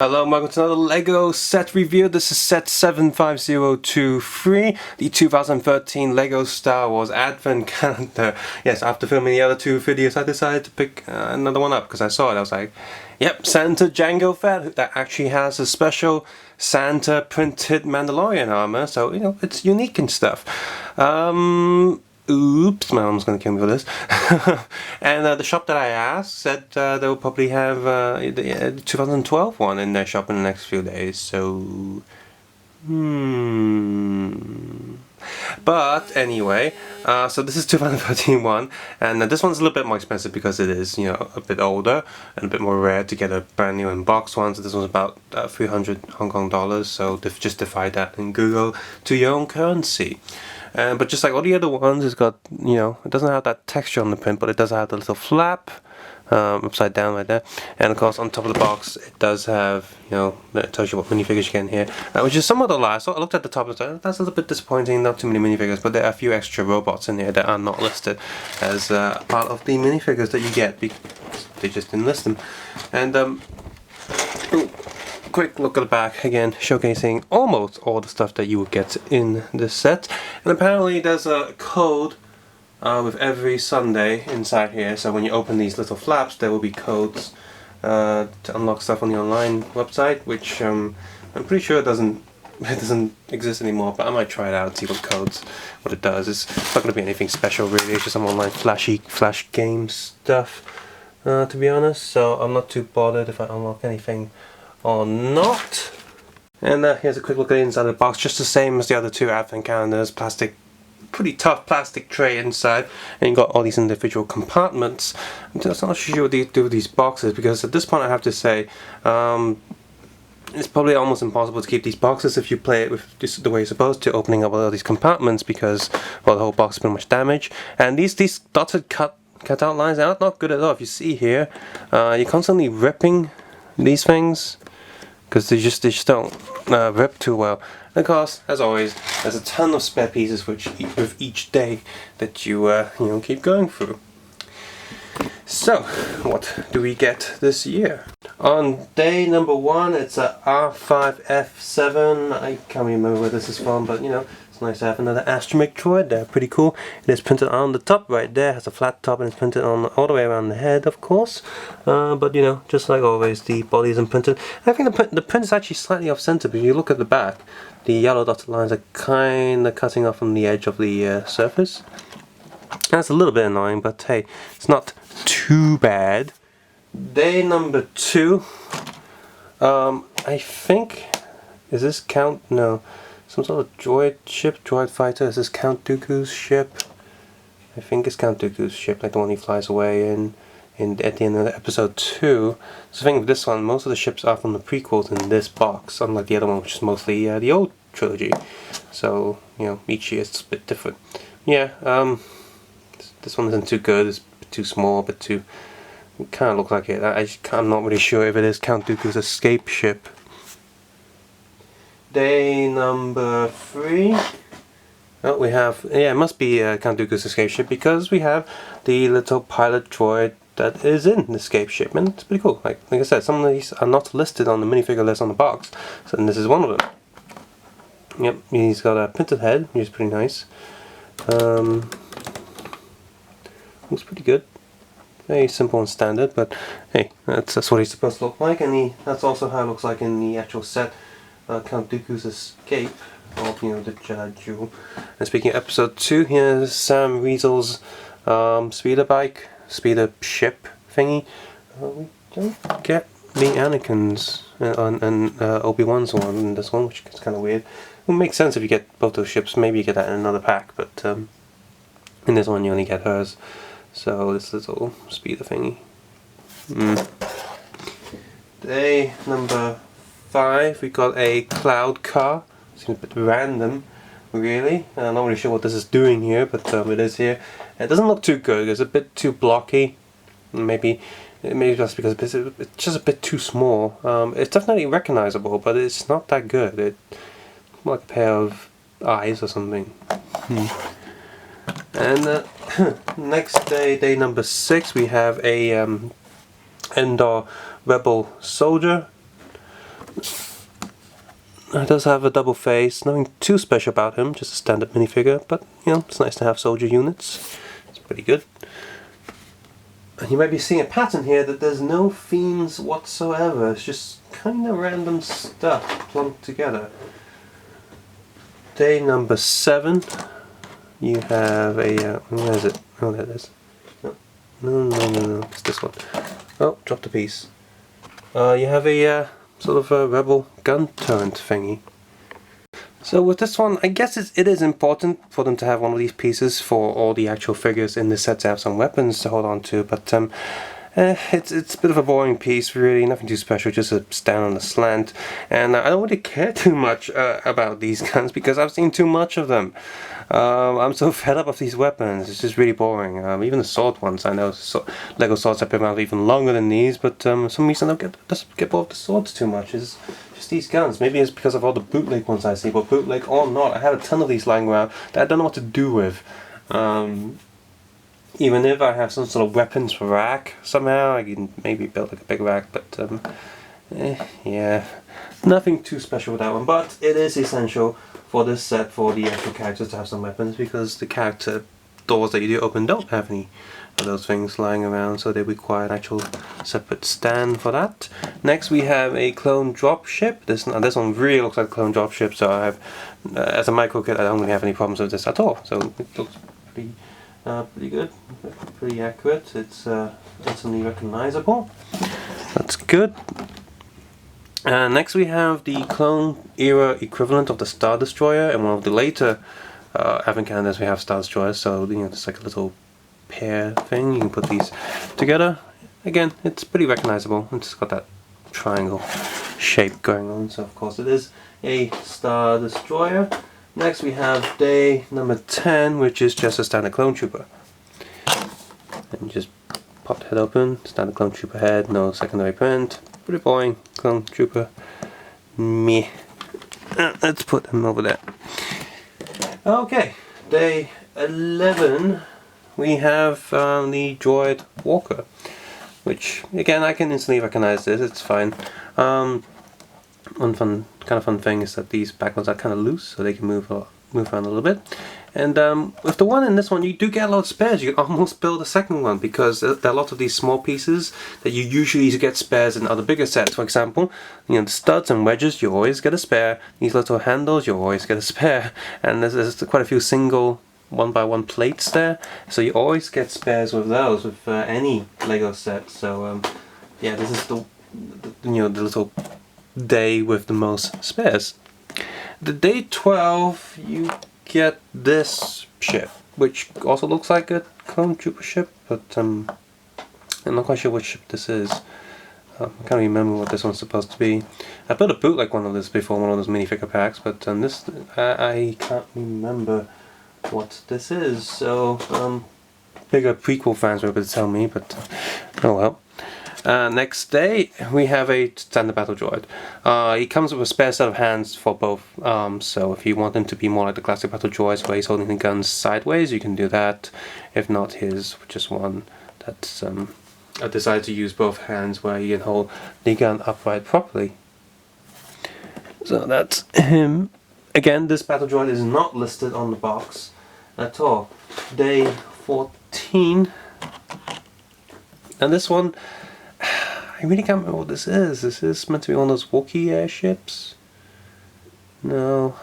Hello and welcome to another LEGO set review. This is set 75023, the 2013 LEGO Star Wars Advent Calendar. Yes, after filming the other two videos I decided to pick another one up because I saw it. I was like, yep, Santa Jango Fett, that actually has a special Santa printed Mandalorian armor, so you know, it's unique and stuff. Oops, my mom's gonna kill me for this. And the shop that I asked said they will probably have the 2012 one in their shop in the next few days. So, But anyway, so this is 2013 one, and this one's a little bit more expensive because it is, you know, a bit older and a bit more rare to get a brand new in-box one. So this one's about 300 Hong Kong dollars. So just divide that in Google to your own currency. But just like all the other ones, it's got, you know, it doesn't have that texture on the print, but it does have the little flap upside down right there. And of course, on top of the box, it does have, you know, it tells you what minifigures you get in here, which is somewhat a lie. So I looked at the top and said, that's a little bit disappointing, not too many minifigures, but there are a few extra robots in here that are not listed as part of the minifigures that you get, because they just didn't list them. And, quick look at the back again, showcasing almost all the stuff that you would get in this set. And apparently there's a code with every Sunday inside here, so when you open these little flaps there will be codes to unlock stuff on the online website, which I'm pretty sure it doesn't exist anymore, but I might try it out and see what it does. It's not going to be anything special really, it's just some online flash game stuff, to be honest, so I'm not too bothered if I unlock anything or not. And here's a quick look at the inside of the box, just the same as the other two advent calendars. Plastic, pretty tough plastic tray inside, and you got all these individual compartments. I'm just not sure what they do with these boxes, because at this point I have to say it's probably almost impossible to keep these boxes if you play it with just the way you're supposed to, opening up all these compartments, because well, the whole box is pretty much damaged. And these dotted cutout lines are not good at all. If you see here, you're constantly ripping these things because they just don't rip too well. And of course, as always, there's a ton of spare pieces with each day that you know, keep going through. So, what do we get this year? On day number 1, it's a R5F7. I can't remember where this is from, but you know, it's nice to have another astromech droid. They're pretty cool. It is printed on the top right there. It has a flat top and it's printed on all the way around the head, of course. But you know, just like always, the body isn't printed. I think the print is actually slightly off center, but if you look at the back, the yellow dotted lines are kind of cutting off from the edge of the surface. That's a little bit annoying, but hey, it's not too bad. Day number 2, I think, is this Count? No, some sort of droid fighter. Is this Count Dooku's ship? I think it's Count Dooku's ship, like the one he flies away in at the end of episode 2. So the thing with this one, most of the ships are from the prequels in this box, unlike the other one, which is mostly the old trilogy. So you know, each year it's a bit different. Yeah, this one isn't too good. It's a bit too small, but too. It kind of looks like it. I'm not really sure if it is Count Dooku's escape ship. Day number 3. Oh, we have, yeah, it must be Count Dooku's escape ship, because we have the little pilot droid that is in the escape ship, and it's pretty cool. Like I said, some of these are not listed on the minifigure list on the box, so and this is one of them. Yep, he's got a printed head, which is pretty nice. Looks pretty good. Very simple and standard, but hey, that's what he's supposed to look like, and that's also how it looks like in the actual set. Count Dooku's escape of, you know, the Jedi Jewel. And speaking of episode 2, here's Sam Riesel's speeder ship thingy. We don't get the Anakin's and Obi-Wan's one in this one, which is kind of weird. It makes sense if you get both those ships. Maybe you get that in another pack, but in this one you only get hers. So this little speeder thingy. Day number 5, we got a cloud car. Seems a bit random, really. I'm not really sure what this is doing here, but it is here. It doesn't look too good. It's a bit too blocky. Maybe just because it's just a bit too small. It's definitely recognizable, but it's not that good. It's like a pair of eyes or something. And next day number 6, we have a Endor Rebel soldier. It does have a double face, nothing too special about him, just a standard minifigure, but you know, it's nice to have soldier units. It's pretty good. And you might be seeing a pattern here that there's no themes whatsoever, it's just kind of random stuff plunked together. Day number 7, you have a, where is it? Oh, there it is. No, it's this one. Oh, dropped a piece. You have a sort of a rebel gun turret thingy. So with this one, I guess it is important for them to have one of these pieces for all the actual figures in the set to have some weapons to hold on to, but it's a bit of a boring piece really, nothing too special, just a stand on a slant, and I don't really care too much about these guns because I've seen too much of them. I'm so fed up of these weapons, it's just really boring. Even the sword ones, I know Lego swords have been around even longer than these, but for some reason I don't get bored of the swords too much. It's just these guns. Maybe it's because of all the bootleg ones I see, but bootleg or not, I have a ton of these lying around that I don't know what to do with. Even if I have some sort of weapons rack somehow, I can maybe build like a big rack, but yeah, nothing too special with that one, but it is essential for this set for the actual characters to have some weapons because the character doors that you do open don't have any of those things lying around, so they require an actual separate stand for that. Next we have a clone dropship. This one really looks like a clone dropship, so I have, as a micro kit, I don't really have any problems with this at all, so it looks pretty good, pretty accurate. It's instantly recognizable. That's good. Next we have the clone era equivalent of the Star Destroyer, and one of the later Advent calendars we have Star Destroyers, so you know, it's like a little pair thing, you can put these together. Again, it's pretty recognizable, it's got that triangle shape going on, so of course it is a Star Destroyer. Next we have day number 10, which is just a standard clone trooper. And just pop the head open, standard clone trooper head, no secondary print. Pretty boring clone trooper. Meh. Let's put him over there. Okay, day 11, we have the droid walker, which again I can instantly recognize this. It's fine. One kind of fun thing is that these back ones are kind of loose, so they can move around a little bit. And with the one in this one, you do get a lot of spares. You can almost build a second one because there are a lot of these small pieces that you usually get spares in other bigger sets. For example, you know, the studs and wedges, you always get a spare. These little handles, you always get a spare. And there's quite a few single 1x1 plates there, so you always get spares with those with any Lego set. So yeah, this is the little day with the most spares. The day 12, you get this ship, which also looks like a clone trooper ship, but I'm not quite sure what ship this is. I can't remember what this one's supposed to be. I built a bootleg one of this before, one of those minifigure packs, but this I can't remember what this is. So bigger prequel fans were able to tell me, but oh well. Next day we have a standard battle droid. He comes with a spare set of hands for both arms, so if you want him to be more like the classic battle droids where he's holding the guns sideways, you can do that. If not, here's just one that's I decided to use both hands where you can hold the gun upright properly. So that's him. Again, this battle droid is not listed on the box at all. Day 14, and this one, I really can't remember what this is. This is meant to be one of those Wookiee airships. No,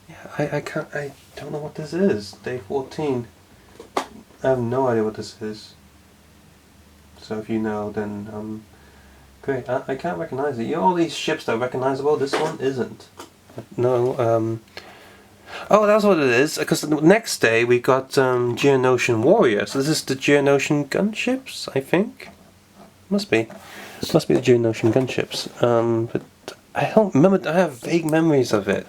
yeah, I don't know what this is. Day 14. I have no idea what this is. So if you know, then great. I can't recognize it. You know all these ships that are recognizable, this one isn't. No, oh, that's what it is, because the next day we got Geonosian Warrior. So this is the Geonosian gunships, I think. Must be the Geonosian gunships. But I don't remember, I have vague memories of it.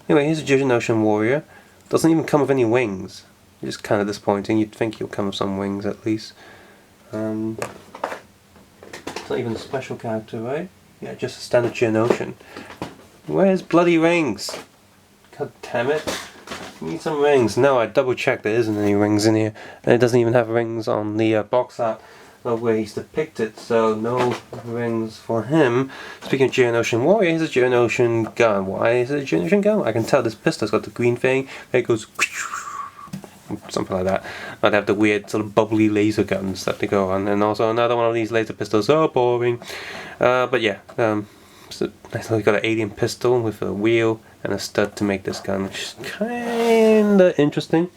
Anyway, here's a Geonosian Warrior. Doesn't even come with any wings. It's kind of disappointing. You'd think he'll come with some wings at least. It's not even a special character, right? Yeah, just a standard Geonosian. Where's bloody rings? God damn it. We need some rings. No, I double checked, there isn't any rings in here. And it doesn't even have rings on the box art. of where he's depicted, so no rings for him. Speaking of Geonosian Warrior, here's a Geonosian gun. Why is it a Geonosian gun? I can tell this pistol's got the green thing, it goes something like that. I'd have the weird sort of bubbly laser guns that they go on, and also another one of these laser pistols. Oh, boring. But yeah, so nice little, got an alien pistol with a wheel and a stud to make this gun, which is kinda interesting.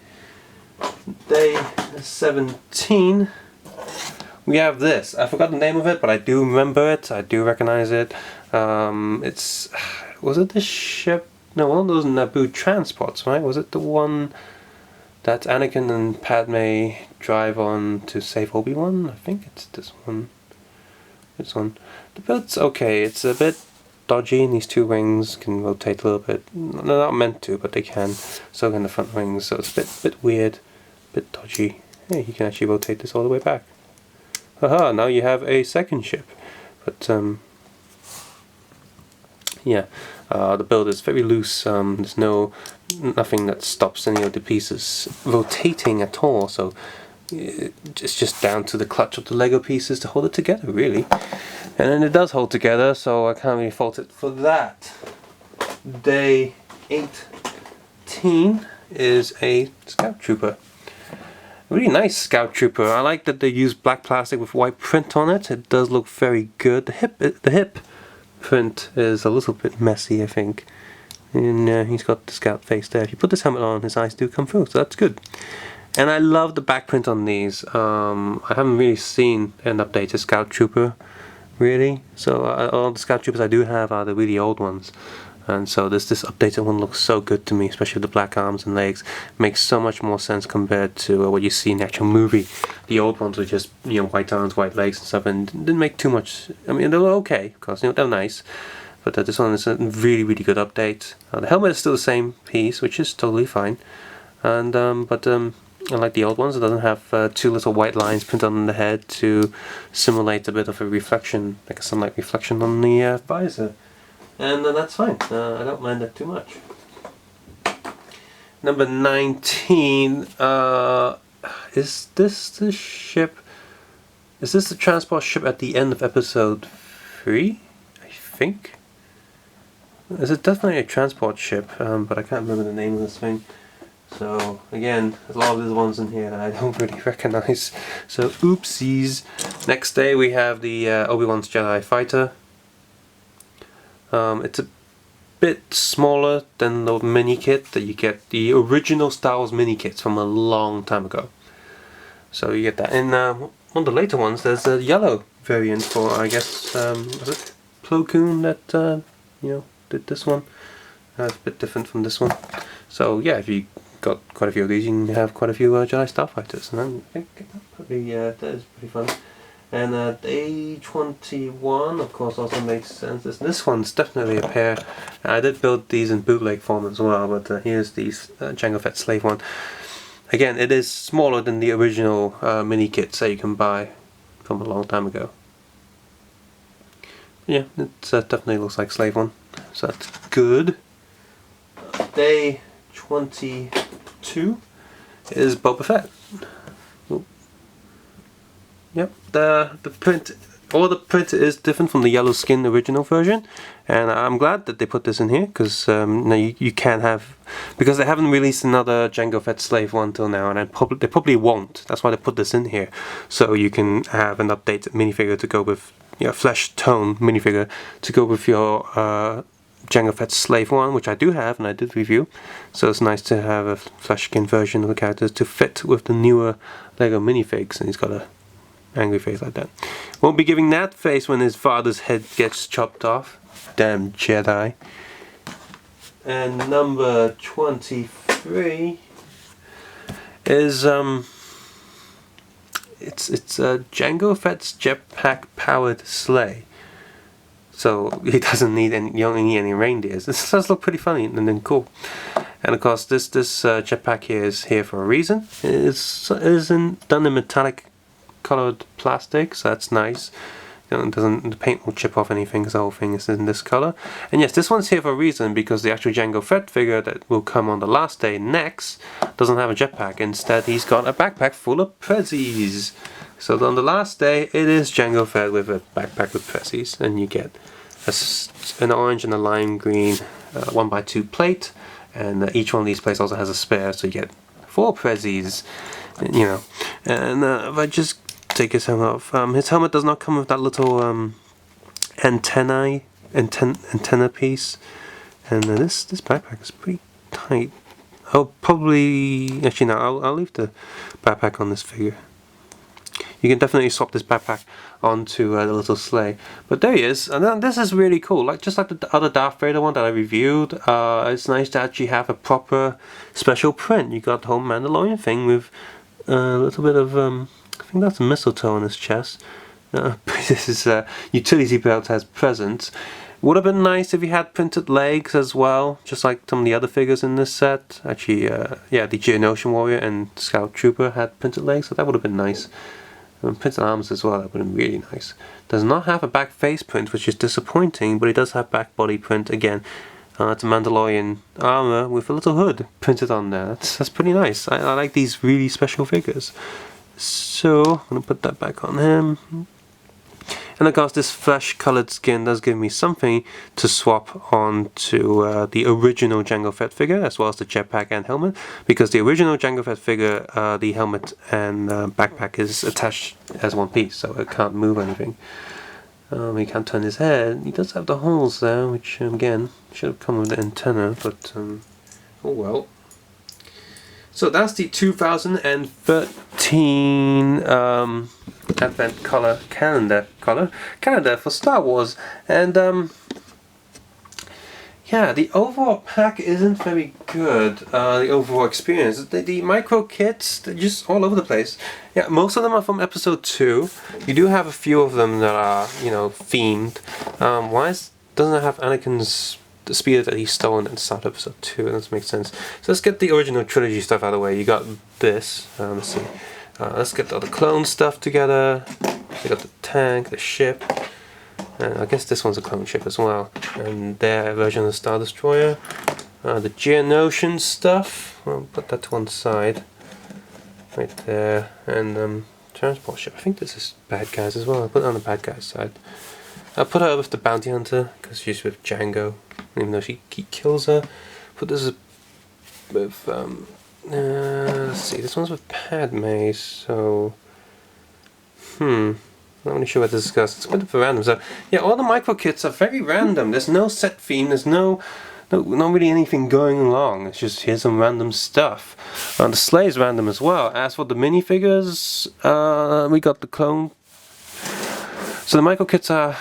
Day 17. We have this. I forgot the name of it, but I do remember it. I do recognize it. It's, was it the ship? No, one of those Naboo transports, right? Was it the one that Anakin and Padme drive on to save Obi-Wan? I think it's this one. This one. The build's okay. It's a bit dodgy, and these two wings can rotate a little bit. They're not meant to, but they can. So can the front wings. So it's a bit weird, a bit dodgy. Hey, you can actually rotate this all the way back. Haha! Now you have a second ship. But yeah, the build is very loose. There's nothing that stops any of the pieces rotating at all. So it's just down to the clutch of the Lego pieces to hold it together, really. And then it does hold together, so I can't really fault it for that. Day 18 is a Scout Trooper. Really nice Scout Trooper. I like that they use black plastic with white print on it. It does look very good. The hip print is a little bit messy, I think. And he's got the Scout face there. If you put this helmet on, his eyes do come through, so that's good. And I love the back print on these. I haven't really seen an updated Scout Trooper, really. So all the Scout Troopers I do have are the really old ones. And so this updated one looks so good to me, especially with the black arms and legs. Makes so much more sense compared to what you see in the actual movie. The old ones were just, you know, white arms, white legs and stuff, and didn't make too much. I mean, they were okay, because, you know, they're nice. But this one is a really, really good update. The helmet is still the same piece, which is totally fine. And unlike the old ones, it doesn't have two little white lines printed on the head to simulate a bit of a reflection, like a sunlight reflection on the visor. And that's fine. I don't mind that too much. Number 19. Is this the ship? Is this the transport ship at the end of episode 3? I think. Is it definitely a transport ship? But I can't remember the name of this thing. So again, there's a lot of these ones in here that I don't really recognize. So oopsies. Next day we have the Obi-Wan's Jedi Fighter. It's a bit smaller than the mini kit that you get, the original Star Wars mini kits from a long time ago. So you get that. In one of the later ones, there's a yellow variant for, I guess, was it Plo Koon that you know, did this one? It's a bit different from this one. So yeah, if you got quite a few of these, you can have quite a few Jedi Starfighters, and I think that is pretty fun. And day 21, of course, also makes sense. This one's definitely a pair. I did build these in bootleg form as well, but here's the Jango Fett slave one. Again, it is smaller than the original mini kits that you can buy from a long time ago. Yeah, it definitely looks like slave one, so that's good. Day 22 is Boba Fett. Ooh. Yep, the print, all the print is different from the yellow skin original version, and I'm glad that they put this in here, because now you can have, because they haven't released another Jango Fett slave one till now, and they probably won't. That's why they put this in here, so you can have an updated minifigure to go with, you know, flesh tone minifigure to go with your Jango Fett's slave one, which I do have and I did review. So it's nice to have a flesh skin version of the characters to fit with the newer Lego minifigs, and he's got a angry face like that. Won't be giving that face when his father's head gets chopped off. Damn Jedi. And number 23 is it's Jango Fett's jetpack powered sleigh. So he doesn't need any, you don't need any reindeers. This does look pretty funny and then cool. And of course this jetpack here is here for a reason. It isn't done in metallic colored plastic, so that's nice. You know, the paint will chip off anything because the whole thing is in this color. And yes, this one's here for a reason, because the actual Jango Fett figure that will come on the last day next doesn't have a jetpack. Instead, he's got a backpack full of prezzies. So on the last day, it is Jango Fett with a backpack with prezzies, and you get an orange and a lime green 1x2 plate, and each one of these plates also has a spare, so you get 4 prezzies, you know. And if I just take his helmet off, his helmet does not come with that little antenna piece, and this backpack is pretty tight. I'll probably, actually no, I'll leave the backpack on this figure. You can definitely swap this backpack onto the little sleigh. But there he is, and then this is really cool. Like just like the other Darth Vader one that I reviewed, it's nice to actually have a proper special print. You got the whole Mandalorian thing with a little bit of, I think that's mistletoe on his chest. This is utility belt as presents. Would have been nice if he had printed legs as well, just like some of the other figures in this set. Actually, yeah, the Geonosian Warrior and Scout Trooper had printed legs, so that would have been nice. And printed arms as well, that would have been really nice. Does not have a back face print, which is disappointing, but it does have back body print again. It's a Mandalorian armor with a little hood printed on there. That's pretty nice. I like these really special figures. So, I'm going to put that back on him. And of course this flesh coloured skin does give me something to swap onto the original Jango Fett figure, as well as the jetpack and helmet, because the original Jango Fett figure, the helmet and backpack is attached as one piece, so it can't move anything. He can't turn his head. He does have the holes there, which again should have come with the antenna, but oh well. So that's the 2013 Advent calendar for Star Wars, and yeah, the overall pack isn't very good. The overall experience, the micro kits, they're just all over the place. Yeah, most of them are from Episode 2. You do have a few of them that are, you know, themed. Why doesn't it have Anakin's the speeder that he's stolen at the start of Episode 2? That doesn't make sense. So let's get the original trilogy stuff out of the way. You got this. Let's see. Let's get all the clone stuff together. You got the tank, the ship, and I guess this one's a clone ship as well. And their version of the Star Destroyer. The Geonosian stuff. I'll put that to one side. Right there. And transport ship. I think this is bad guys as well. I'll put it on the bad guys side. I'll put her with the bounty hunter because she's with Jango, even though he kills her. Put this with let's see, this one's with Padme, so not really sure what to discuss. It's a bit of a random. So yeah, all the micro kits are very random. There's no set theme. There's not really anything going along. It's just here's some random stuff. The sleigh is random as well. As for the minifigures, we got the clone. So the micro kits are,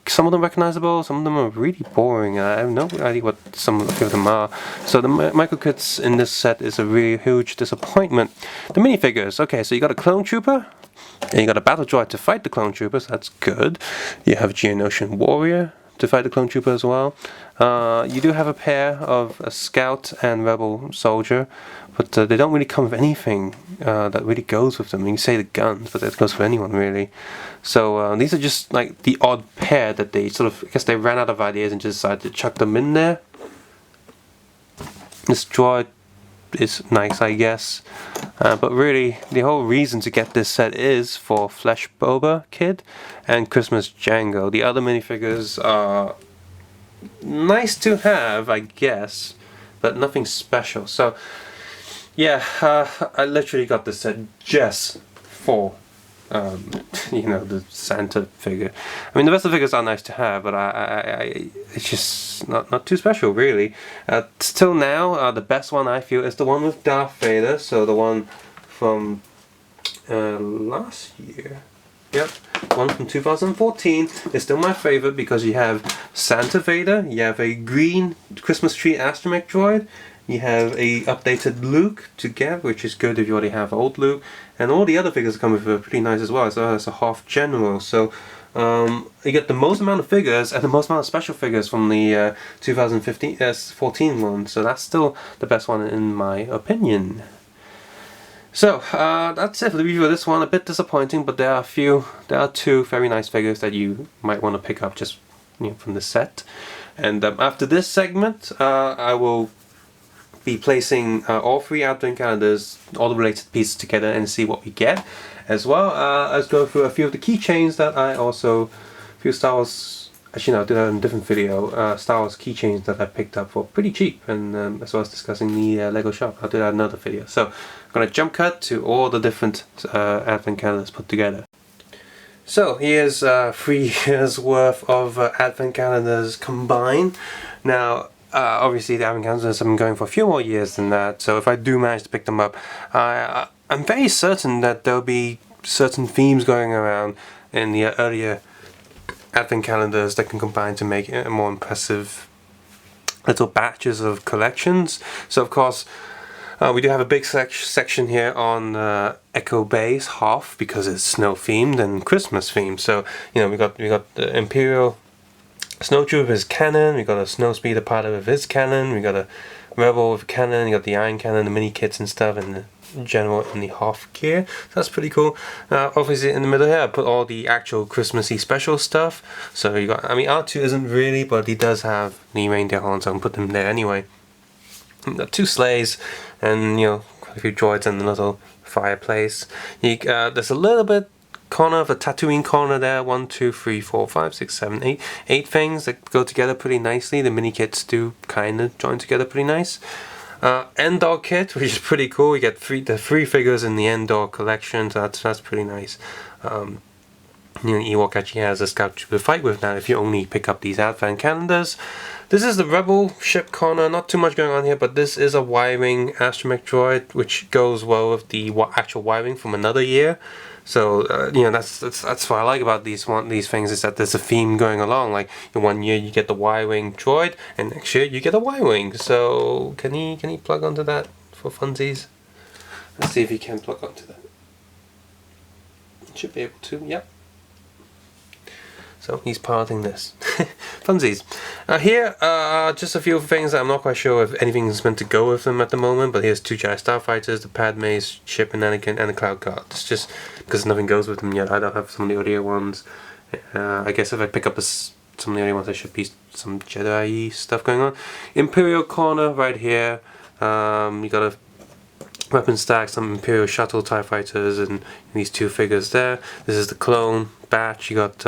some of them recognizable, some of them are really boring. I have no idea what some of them are. So the micro kits in this set is a really huge disappointment. The minifigures, okay, so you got a clone trooper, and you got a battle droid to fight the clone troopers, that's good. You have a Geonosian warrior to fight the clone trooper as well. You do have a pair of a scout and rebel soldier, but they don't really come with anything that really goes with them. You can say the guns, but that goes for anyone really. So these are just like the odd pair that they sort of, I guess they ran out of ideas and just decided to chuck them in there. This droid is nice, I guess, but really the whole reason to get this set is for Flesh Boba Kid and Christmas Jango. The other minifigures are nice to have, I guess, but nothing special. So yeah, I literally got this set just for you know, the Santa figure. I mean, the rest of the figures are nice to have, but it's just not too special, really. Still now, the best one I feel is the one with Darth Vader. So the one from last year. Yep, one from 2014 is still my favorite because you have Santa Vader, you have a green Christmas tree astromech droid, you have a updated Luke to get, which is good if you already have old Luke, and all the other figures come with are pretty nice as well. So it's a Hoth General. So you get the most amount of figures and the most amount of special figures from the 2014 one. So that's still the best one in my opinion. So that's it for the review of this one. A bit disappointing, but there are two very nice figures that you might want to pick up just from the set. And after this segment, I will be placing all 3 advent calendars, all the related pieces together, and see what we get. As well as go through a few of the keychains that I also, a few Star Wars, actually no, I did that in a different video, Star Wars keychains that I picked up for pretty cheap, and as well as discussing the Lego shop. I'll do that in another video. So I'm going to jump cut to all the different advent calendars put together. So here's 3 years worth of advent calendars combined. Now obviously the advent calendars have been going for a few more years than that, so if I do manage to pick them up, I'm very certain that there'll be certain themes going around in the earlier advent calendars that can combine to make it a more impressive little batches of collections. So of course we do have a big section here on Echo Bay's Hoth, because it's snow themed and Christmas themed. So you know, we got the Imperial Snowtrooper with his cannon, we got a Snowspeeder pilot with his cannon, we got a Rebel with a cannon, you got the Iron Cannon, the mini kits and stuff, and the General in the Hoth gear. So that's pretty cool. Obviously in the middle here I put all the actual Christmassy special stuff. So you got, I mean, R2 isn't really, but he does have the reindeer horns, so I'm put them there anyway. You got 2 sleighs, and you know, quite a few droids and a little fireplace. There's a little bit corner of a Tatooine corner there. 1, 2, 3, 4, 5, 6, 7, 8 things that go together pretty nicely. The mini kits do kind of join together pretty nice. Endor kit, which is pretty cool. You get the 3 figures in the Endor collection, so that's pretty nice. You know, Ewok actually has a scout to fight with now if you only pick up these advent calendars. This is the Rebel ship corner. Not too much going on here, but this is a Y-wing astromech droid, which goes well with the actual Y-wing from another year. So you know, that's what I like about these things, is that there's a theme going along. Like in one year you get the Y-wing droid, and next year you get a Y-wing. So can he plug onto that for funsies? Let's see if he can plug onto that. Should be able to. Yep. So he's piloting this. Funsies. Here are just a few things that I'm not quite sure if anything is meant to go with them at the moment, but here's 2 Jedi Starfighters, the Padme's ship and Anakin, and the Cloud Guard. It's just because nothing goes with them yet. I don't have some of the earlier ones. I guess if I pick up some of the earlier ones, there should be some Jedi stuff going on. Imperial corner right here. You got a weapon stack, some Imperial shuttle TIE fighters, and these 2 figures there. This is the clone batch. You got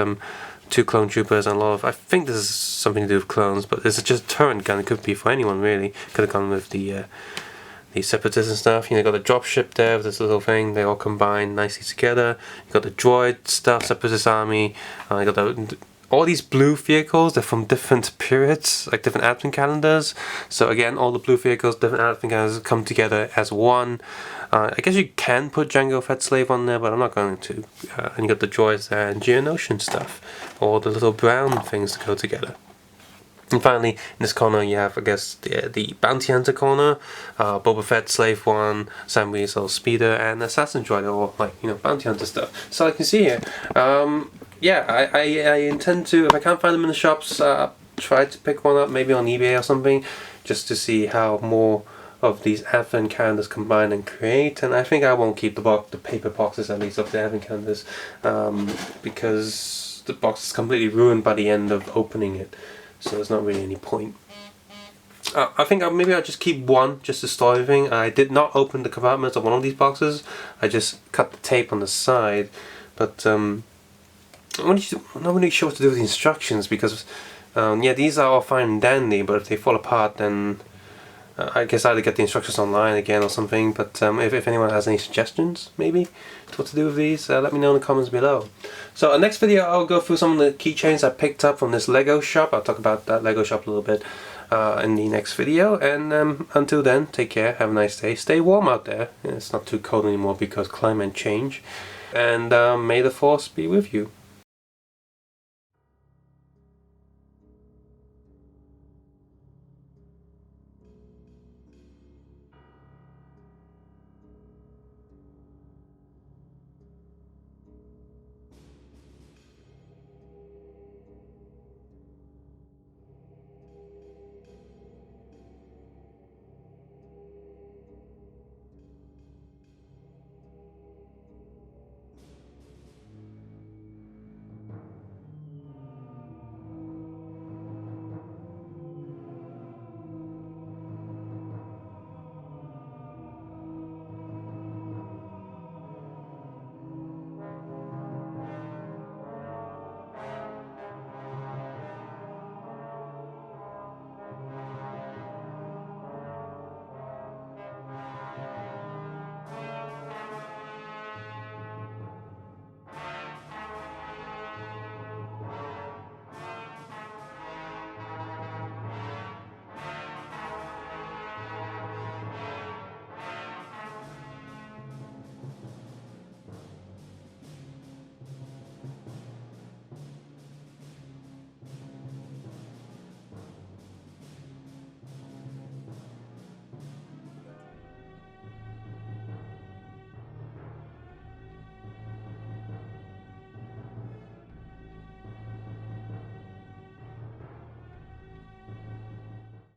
2 clone troopers and a lot of, I think this is something to do with clones, but it's just a turret gun. It could be for anyone really. Could have gone with the separatists and stuff. You know, you got the dropship there with this little thing. They all combine nicely together. You got the droid stuff, separatist army. You got all these blue vehicles. They're from different periods, like different advent calendars. So again, all the blue vehicles, different advent calendars come together as one. I guess you can put Jango Fett Slave on there, but I'm not going to. And you got the droids there and Geonosian stuff, all the little brown things to go together. And finally, in this corner you have, I guess, the Bounty Hunter corner, Boba Fett Slave 1, Sam Weasel Speeder, and Assassin Droid, all like, you know, Bounty Hunter stuff. So I can see here, yeah, I intend to, if I can't find them in the shops, try to pick one up, maybe on eBay or something, just to see how more of these advent calendars combine and create. And I think I won't keep the paper boxes, at least, of the advent calendars, because the box is completely ruined by the end of opening it, so there's not really any point. I think maybe I'll just keep one just to store everything. I did not open the compartments of one of these boxes. I just cut the tape on the side, but I'm not really sure what to do with the instructions, because yeah, these are all fine and dandy, but if they fall apart, then I guess I either get the instructions online again or something. But if anyone has any suggestions, maybe, to what to do with these, let me know in the comments below. So next video I'll go through some of the keychains I picked up from this Lego shop. I'll talk about that Lego shop a little bit in the next video. And until then, take care, have a nice day, stay warm out there. It's not too cold anymore because climate change. And may the force be with you.